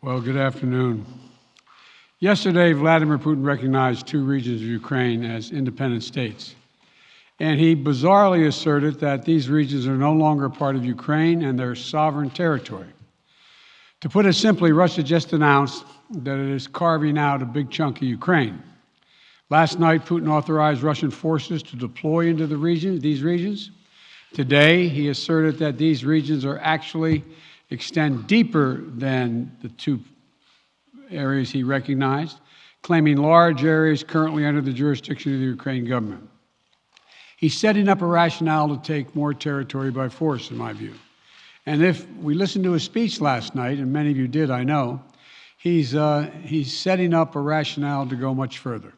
Well, good afternoon. Yesterday, Vladimir Putin recognized two regions of Ukraine as independent states. And he bizarrely asserted that these regions are no longer part of Ukraine and their sovereign territory. To put it simply, Russia just announced that it is carving out a big chunk of Ukraine. Last night, Putin authorized Russian forces to deploy into these regions. Today, he asserted that these regions are actually extend deeper than the two areas he recognized, claiming large areas currently under the jurisdiction of the Ukraine government. He's setting up a rationale to take more territory by force, in my view. And if we listened to his speech last night, and many of you did, I know, he's setting up a rationale to go much further.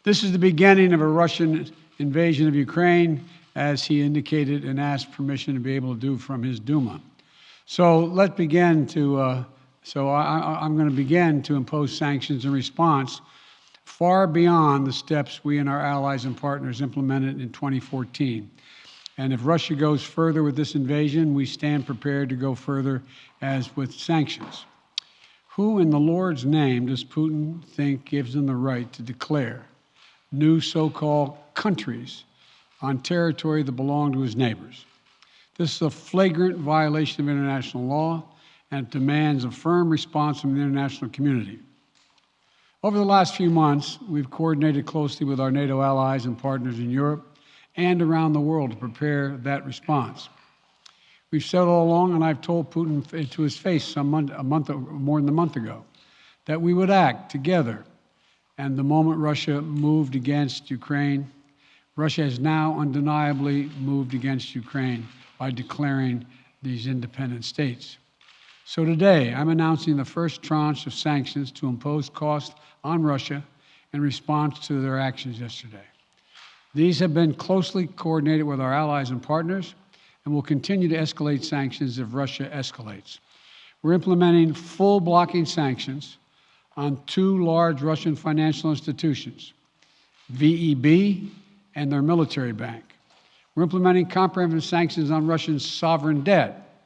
This is the beginning of a Russian invasion of Ukraine, as he indicated and asked permission to be able to do from his Duma. So let's begin to, I'm going to begin to impose sanctions in response far beyond the steps we and our allies and partners implemented in 2014. And if Russia goes further with this invasion, we stand prepared to go further as with sanctions. Who in the Lord's name does Putin think gives him the right to declare new so-called countries on territory that belong to his neighbors? This is a flagrant violation of international law, and it demands a firm response from the international community. Over the last few months, we've coordinated closely with our NATO allies and partners in Europe and around the world to prepare that response. We've said all along, and I've told Putin to his face more than a month ago, that we would act together. And the moment Russia moved against Ukraine, Russia has now undeniably moved against Ukraine by declaring these independent states. So today, I'm announcing the first tranche of sanctions to impose costs on Russia in response to their actions yesterday. These have been closely coordinated with our allies and partners, and will continue to escalate sanctions if Russia escalates. We're implementing full blocking sanctions on two large Russian financial institutions, VEB and their military bank. We're implementing comprehensive sanctions on Russian sovereign debt.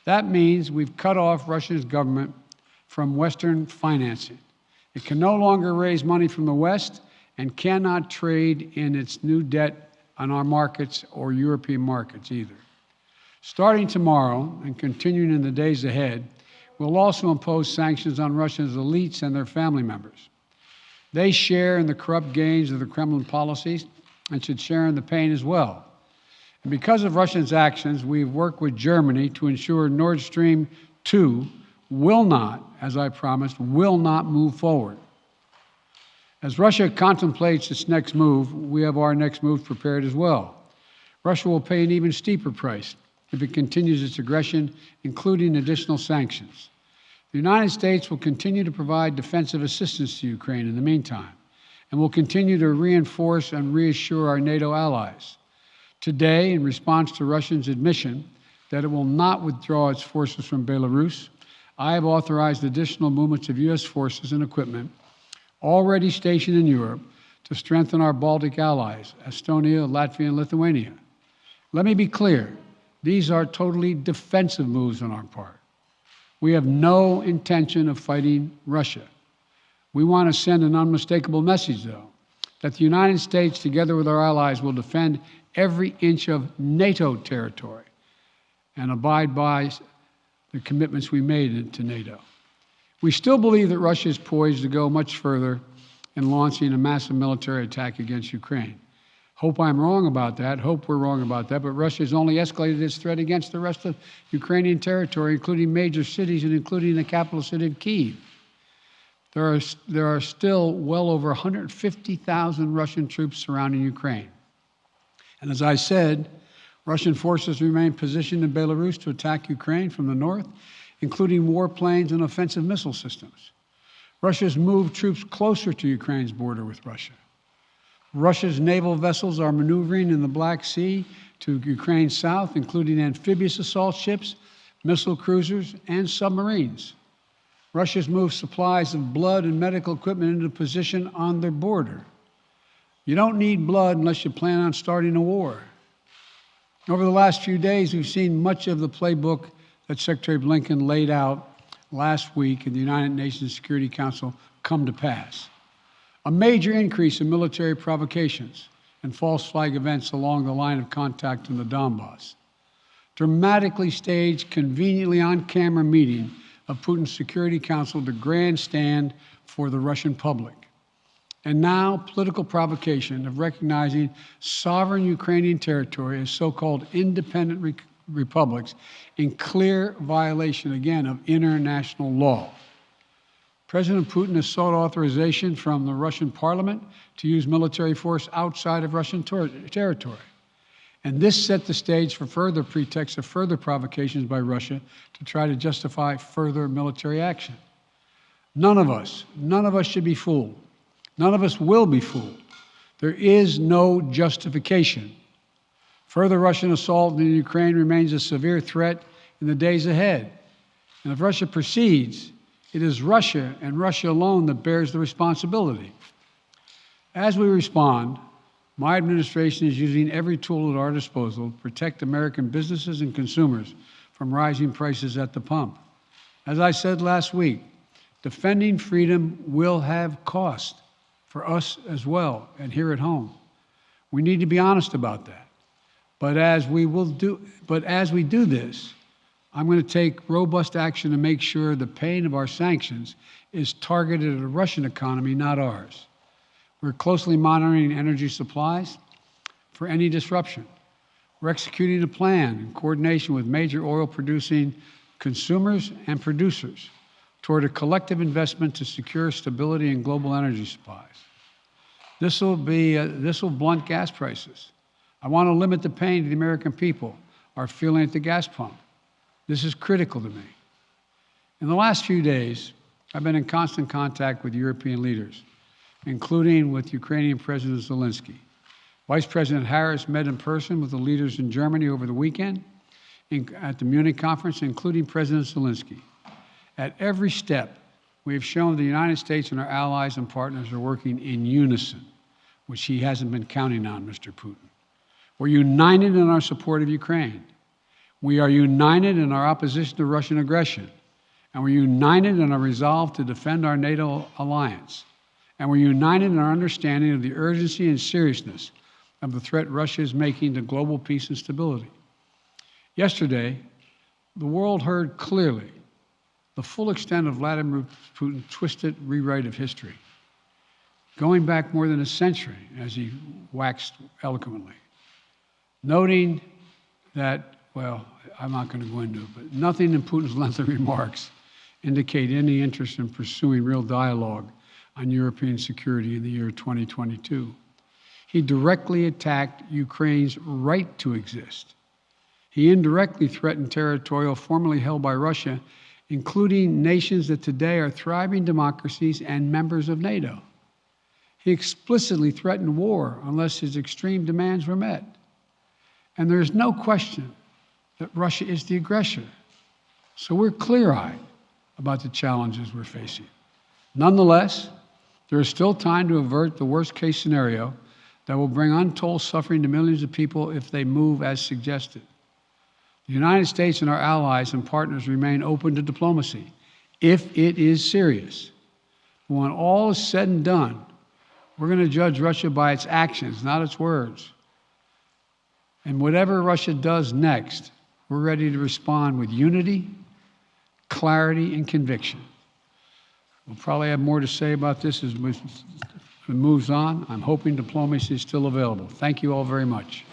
That means we've cut off Russia's government from Western financing. It can no longer raise money from the West and cannot trade in its new debt on our markets or European markets either. Starting tomorrow and continuing in the days ahead, we'll also impose sanctions on Russia's elites and their family members. They share in the corrupt gains of the Kremlin policies and should share in the pain as well. And because of Russia's actions, we've worked with Germany to ensure Nord Stream 2 will not, as I promised, will not move forward. As Russia contemplates its next move, we have our next move prepared as well. Russia will pay an even steeper price if it continues its aggression, including additional sanctions. The United States will continue to provide defensive assistance to Ukraine in the meantime, and will continue to reinforce and reassure our NATO allies. Today, in response to Russia's admission that it will not withdraw its forces from Belarus, I have authorized additional movements of U.S. forces and equipment already stationed in Europe to strengthen our Baltic allies, Estonia, Latvia, and Lithuania. Let me be clear, these are totally defensive moves on our part. We have no intention of fighting Russia. We want to send an unmistakable message, though, that the United States, together with our allies, will defend every inch of NATO territory and abide by the commitments we made to NATO. We still believe that Russia is poised to go much further in launching a massive military attack against Ukraine. Hope I'm wrong about that, hope we're wrong about that, but Russia has only escalated its threat against the rest of Ukrainian territory, including major cities and including the capital city of Kyiv. There are still well over 150,000 Russian troops surrounding Ukraine. And as I said, Russian forces remain positioned in Belarus to attack Ukraine from the north, including warplanes and offensive missile systems. Russia's moved troops closer to Ukraine's border with Russia. Russia's naval vessels are maneuvering in the Black Sea to Ukraine's south, including amphibious assault ships, missile cruisers, and submarines. Russia's moved supplies of blood and medical equipment into position on their border. You don't need blood unless you plan on starting a war. Over the last few days, we've seen much of the playbook that Secretary Blinken laid out last week in the United Nations Security Council come to pass. A major increase in military provocations and false flag events along the line of contact in the Donbass. Dramatically staged, conveniently on-camera meeting of Putin's Security Council to grandstand for the Russian public. And now, political provocation of recognizing sovereign Ukrainian territory as so-called independent republics in clear violation, again, of international law. President Putin has sought authorization from the Russian parliament to use military force outside of Russian territory. And this set the stage for further pretexts of further provocations by Russia to try to justify further military action. None of us should be fooled. None of us will be fooled. There is no justification. Further Russian assault in Ukraine remains a severe threat in the days ahead. And if Russia proceeds, it is Russia and Russia alone that bears the responsibility. As we respond, my administration is using every tool at our disposal to protect American businesses and consumers from rising prices at the pump. As I said last week, defending freedom will have cost for us as well and here at home. We need to be honest about that. But as we do this, I'm going to take robust action to make sure the pain of our sanctions is targeted at the Russian economy, not ours. We're closely monitoring energy supplies for any disruption. We're executing a plan in coordination with major oil-producing consumers and producers toward a collective investment to secure stability in global energy supplies. This will blunt gas prices. I want to limit the pain the American people are feeling at the gas pump. This is critical to me. In the last few days, I've been in constant contact with European leaders, including with Ukrainian President Zelensky. Vice President Harris met in person with the leaders in Germany over the weekend at the Munich conference, including President Zelensky. At every step, we have shown the United States and our allies and partners are working in unison, which he hasn't been counting on, Mr. Putin. We're united in our support of Ukraine. We are united in our opposition to Russian aggression. And we're united in our resolve to defend our NATO alliance. And we're united in our understanding of the urgency and seriousness of the threat Russia is making to global peace and stability. Yesterday, the world heard clearly the full extent of Vladimir Putin's twisted rewrite of history, going back more than a century, as he waxed eloquently, noting that, well, I'm not going to go into it, but nothing in Putin's lengthy remarks indicate any interest in pursuing real dialogue on European security in the year 2022. He directly attacked Ukraine's right to exist. He indirectly threatened territory formerly held by Russia, including nations that today are thriving democracies and members of NATO. He explicitly threatened war unless his extreme demands were met. And there is no question that Russia is the aggressor. So we're clear-eyed about the challenges we're facing. Nonetheless, there is still time to avert the worst-case scenario that will bring untold suffering to millions of people if they move as suggested. The United States and our allies and partners remain open to diplomacy if it is serious. But when all is said and done, we're going to judge Russia by its actions, not its words. And whatever Russia does next, we're ready to respond with unity, clarity, and conviction. We'll probably have more to say about this as it moves on. I'm hoping diplomacy is still available. Thank you all very much.